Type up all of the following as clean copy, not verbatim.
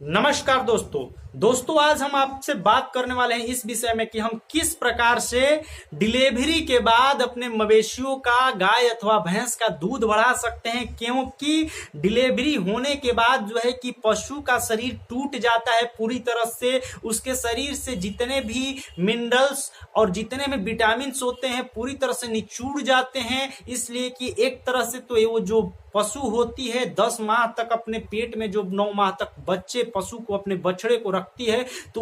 नमस्कार दोस्तों आज हम आपसे बात करने वाले हैं इस विषय में कि हम किस प्रकार से डिलीवरी के बाद अपने मवेशियों का गाय अथवा भैंस का दूध बढ़ा सकते हैं। क्योंकि डिलीवरी होने के बाद जो है कि पशु का शरीर टूट जाता है पूरी तरह से, उसके शरीर से जितने भी मिनरल्स और जितने भी विटामिन होते हैं पूरी तरह से निचुड़ जाते हैं। इसलिए कि एक तरह से तो वो जो पशु होती है 10 माह तक अपने पेट में, जो 9 माह तक बच्चे पशु को अपने बछड़े को रखती है, तो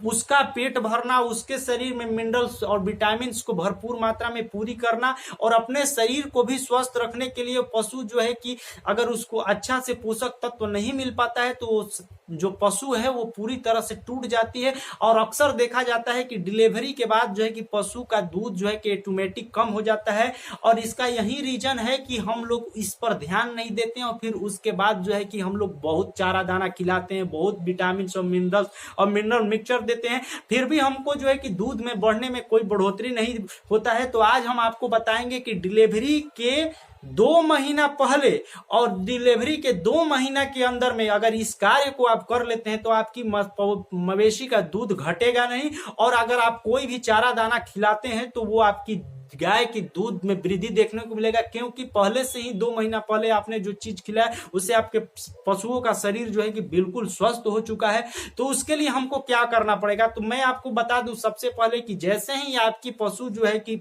उसका पेट भरना, उसके शरीर में मिनरल्स और विटामिन को भरपूर मात्रा में पूरी करना और अपने शरीर को भी स्वस्थ रखने के लिए पशु जो है कि अगर उसको अच्छा से पोषक तत्व नहीं मिल पाता है तो जो पशु है वो पूरी तरह से टूट जाती है। और अक्सर देखा जाता है कि डिलीवरी के बाद जो है कि पशु का दूध जो है कि ऑटोमेटिक कम हो जाता है और इसका यही रीजन है कि हम लोग इस पर ध्यान नहीं देते हैं और फिर उसके बाद जो है कि हम लोग बहुत चारा दाना खिलाते हैं, बहुत विटामिन और मिनरल्स और मिनरल मिक्सचर देते हैं, फिर भी हमको जो है कि दूध में बढ़ने में कोई बढ़ोतरी नहीं होता है। तो आज हम आपको बताएंगे कि डिलीवरी के 2 महीना पहले और डिलीवरी के 2 महीना के अंदर में अगर इस कार्य को आप कर लेते हैं तो आपकी मवेशी का दूध घटेगा नहीं। और अगर आप कोई भी चारा दाना खिलाते हैं तो वो आपकी गाय की दूध में वृद्धि देखने को मिलेगा, क्योंकि पहले से ही 2 महीना पहले आपने जो चीज खिलाया उससे आपके पशुओं का शरीर जो है कि बिल्कुल स्वस्थ हो चुका है। तो उसके लिए हमको क्या करना पड़ेगा, तो मैं आपको बता दूं सबसे पहले कि जैसे ही आपकी पशु जो है कि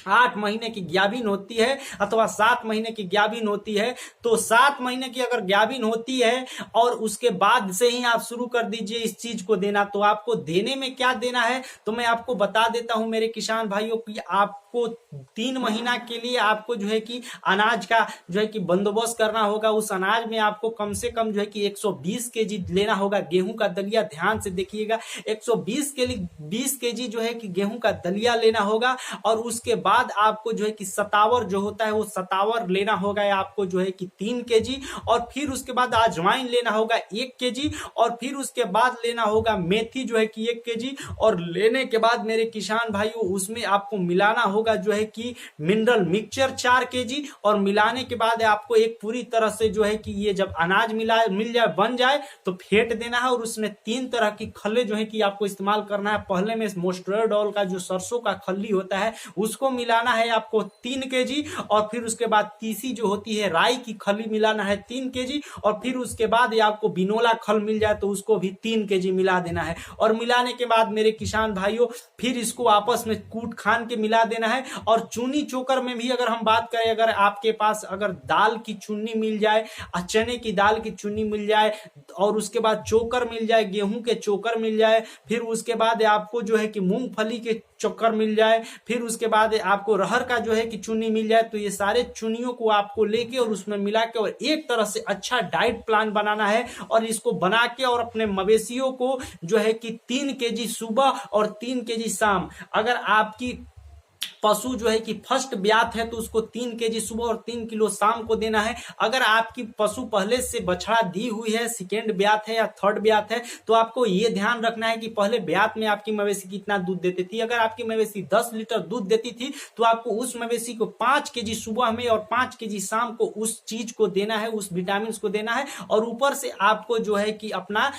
8 महीने की ग्याबिन होती है अथवा 7 महीने की ग्याबिन होती है, तो 7 महीने की अगर ग्याबिन होती है और उसके बाद से ही आप शुरू कर दीजिए इस चीज को देना। तो आपको देने में क्या देना है तो मैं आपको बता देता हूं मेरे किसान भाइयों की। आपको 3 महीना के लिए आपको जो है कि अनाज का जो है कि बंदोबस्त करना होगा। उस अनाज में आपको कम से कम जो है कि 120 केजी लेना होगा गेहूं का दलिया। ध्यान से देखिएगा, 120 के लिए 20 केजी जो है कि गेहूं का दलिया लेना होगा। और उसके बाद आपको जो है कि सतावर जो होता है वो सतावर लेना होगा आपको जो है कि 3 केजी। और फिर उसके बाद अजवाइन लेना होगा 1 केजी। और फिर उसके बाद लेना होगा मेथी जो है कि 1 केजी। और लेने के बाद मेरे किसान भाइयों उसमें आपको मिलाना होगा जो है कि मिनरल मिक्सचर 4 केजी। और मिलाने के बाद आपको एक पूरी तरह से जो है कि ये जब अनाज मिल जाए बन जाए तो फेंट देना है। और उसमें 3 तरह की खल्ले जो है कि आपको इस्तेमाल करना है। पहले में मोस्टरडॉल का जो सरसों का खल्ली होता है उसको मिलाना है आपको 3 केजी। और फिर उसके बाद तीसी जो होती है राई की खली मिलाना है 3 केजी। और फिर उसके बाद आपको बिनोला खल मिल जाए तो उसको भी 3 केजी मिला देना है। और मिलाने के बाद मेरे किसान भाइयों फिर इसको आपस में कूट खान के मिला देना है। और चूनी चोकर में भी अगर हम बात करें, अगर आपके पास अगर दाल की चुन्नी मिल जाए, चने की दाल की चुन्नी मिल जाए और उसके बाद चोकर मिल जाए, गेहूं के चोकर मिल जाए, फिर उसके बाद आपको जो है कि मूंगफली के चोकर मिल जाए, फिर उसके बाद आपको रहर का जो है कि चुन्नी मिल जाए, तो ये सारे चुन्नियों को आपको लेके और उसमें मिला के और एक तरह से अच्छा डाइट प्लान बनाना है। और इसको बना के और अपने मवेशियों को जो है कि 3 केजी सुबह और 3 केजी शाम, अगर आपकी पशु जो है कि फर्स्ट ब्यात है तो उसको 3 केजी सुबह और 3 किलो शाम को देना है। अगर आपकी पशु पहले से बछड़ा दी हुई है, सेकेंड ब्यात है या थर्ड ब्यात है, तो आपको ये ध्यान रखना है कि पहले ब्यात में आपकी मवेशी कितना दूध देती थी। अगर आपकी मवेशी 10 लीटर दूध देती थी तो आपको उस मवेशी को 5 केजी सुबह में और 5 केजी शाम को उस चीज को देना है, उस विटामिन को देना है। और ऊपर से आपको जो है कि अपना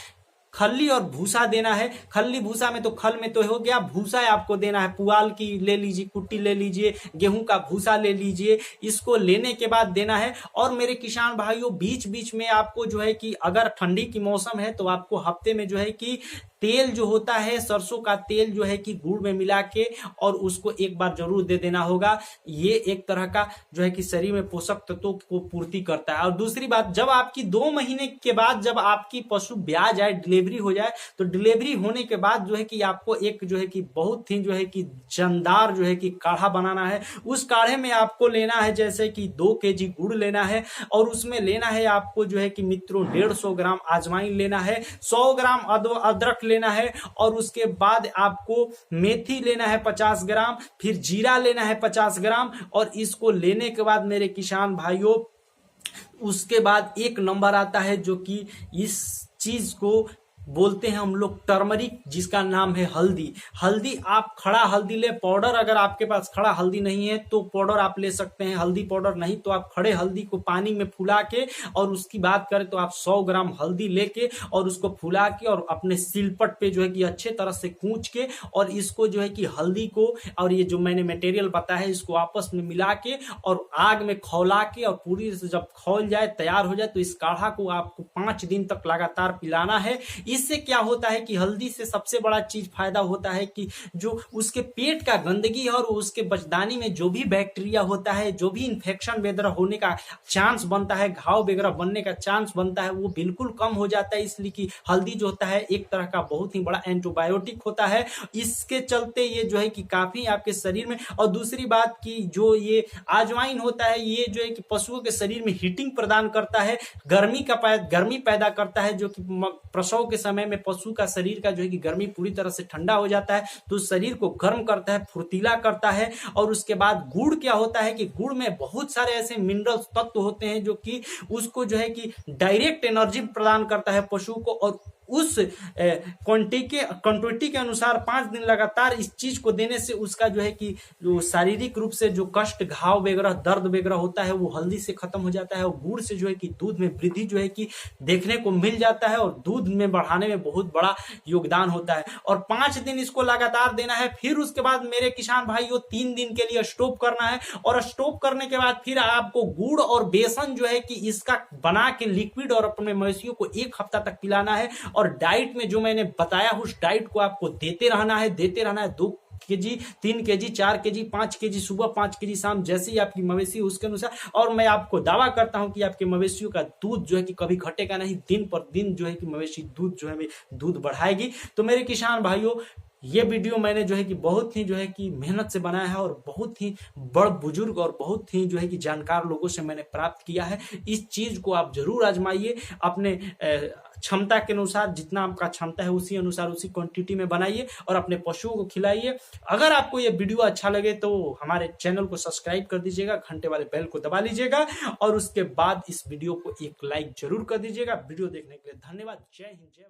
खल्ली और भूसा देना है। खल्ली भूसा में तो खल में तो हो गया, भूसा आपको देना है। पुआल की ले लीजिए, कुट्टी ले लीजिए, गेहूं का भूसा ले लीजिए, इसको लेने के बाद देना है। और मेरे किसान भाइयों बीच बीच में आपको जो है कि अगर ठंडी की मौसम है तो आपको हफ्ते में जो है कि तेल जो होता है सरसों का तेल जो है कि गुड़ में मिला के और उसको एक बार जरूर दे देना होगा। ये एक तरह का जो है कि शरीर में पोषक तत्वों को पूर्ति करता है। और दूसरी बात, जब आपकी 2 महीने के बाद जब आपकी पशु ब्याह जाए, डिलीवरी हो जाए, तो डिलीवरी होने के बाद जो है कि आपको एक जो है कि बहुत ही जो है कि जानदार जो है कि काढ़ा बनाना है। उस काढ़े में आपको लेना है जैसे कि 2 केजी गुड़ लेना है और उसमें लेना है आपको जो है कि मित्रों 150 ग्राम अजवाइन लेना है, 100 ग्राम अदरक लेना है। और उसके बाद आपको मेथी लेना है 50 ग्राम, फिर जीरा लेना है 50 ग्राम। और इसको लेने के बाद मेरे किसान भाइयों उसके बाद एक नंबर आता है जो कि इस चीज को बोलते हैं हम लोग टर्मरिक, जिसका नाम है हल्दी। हल्दी आप खड़ा हल्दी ले, पाउडर अगर आपके पास खड़ा हल्दी नहीं है तो पाउडर आप ले सकते हैं, हल्दी पाउडर नहीं तो आप खड़े हल्दी को पानी में फुला के, और उसकी बात करें तो आप 100 ग्राम हल्दी लेके और उसको फुला के और अपने सिलपट पे जो है कि अच्छे तरह से कूच के, और इसको जो है कि हल्दी को और ये जो मैंने मटेरियल बताया है इसको आपस में मिला के और आग में खौला के, और पूरी से जब खौल जाए तैयार हो जाए तो इस काढ़ा को आपको 5 दिन तक लगातार पिलाना है। इससे क्या होता है कि हल्दी से सबसे बड़ा चीज फायदा होता है कि जो उसके पेट का गंदगी है और उसके बचदानी में जो भी बैक्टीरिया होता है, जो भी इंफेक्शन वगैरह होने का चांस बनता है, घाव वगैरह बनने का चांस बनता है, वो बिल्कुल कम हो जाता है। इसलिए कि हल्दी जो होता है एक तरह का बहुत ही बड़ा एंटीबायोटिक होता है, इसके चलते ये जो है कि काफी आपके शरीर में, और दूसरी बात की जो ये अजवाइन होता है ये जो है कि पशुओं के शरीर में हीटिंग प्रदान करता है, गर्मी पैदा करता है, जो कि प्रसव के समय में पशु का शरीर का जो है कि गर्मी पूरी तरह से ठंडा हो जाता है तो शरीर को गर्म करता है, फुर्तीला करता है। और उसके बाद गुड़ क्या होता है कि गुड़ में बहुत सारे ऐसे मिनरल्स तत्व होते हैं जो कि उसको जो है कि डायरेक्ट एनर्जी प्रदान करता है पशु को, और उस क्वांटिटी के अनुसार 5 दिन लगातार इस चीज को देने से उसका जो है कि जो शारीरिक रूप से जो कष्ट, घाव वगैरह, दर्द वगैरह होता है वो हल्दी से खत्म हो जाता है। और गुड़ से जो है कि दूध में वृद्धि जो है कि देखने को मिल जाता है और दूध में बढ़ाने में बहुत बड़ा योगदान होता है। और 5 दिन इसको लगातार देना है। फिर उसके बाद मेरे किसान भाइयों 3 दिन के लिए स्टॉप करना है, और स्टॉप करने के बाद फिर आपको गुड़ और बेसन जो है कि इसका बना के लिक्विड और अपने मवेशियों को 1 हफ्ता तक पिलाना है। और डाइट में जो मैंने बताया उस डाइट को आपको देते रहना है 2 केजी, 3 केजी, 4 केजी, 5 केजी सुबह, 5 केजी शाम, जैसे ही आपकी मवेशी उसके अनुसार। और मैं आपको दावा करता हूं कि आपके मवेशियों का दूध जो है कि कभी घटेगा नहीं, दिन पर दिन जो है कि मवेशी दूध जो है दूध बढ़ाएगी। तो मेरे किसान भाइयों, ये वीडियो मैंने जो है कि बहुत ही जो है कि मेहनत से बनाया है और बहुत ही बड़ बुजुर्ग और बहुत ही जो है कि जानकार लोगों से मैंने प्राप्त किया है। इस चीज को आप जरूर आजमाइए, अपने क्षमता के अनुसार, जितना आपका क्षमता है उसी अनुसार उसी क्वांटिटी में बनाइए और अपने पशुओं को खिलाइए। अगर आपको ये वीडियो अच्छा लगे तो हमारे चैनल को सब्सक्राइब कर दीजिएगा, घंटे वाले बेल को दबा लीजिएगा, और उसके बाद इस वीडियो को एक लाइक जरूर कर दीजिएगा। वीडियो देखने के लिए धन्यवाद। जय हिंद, जय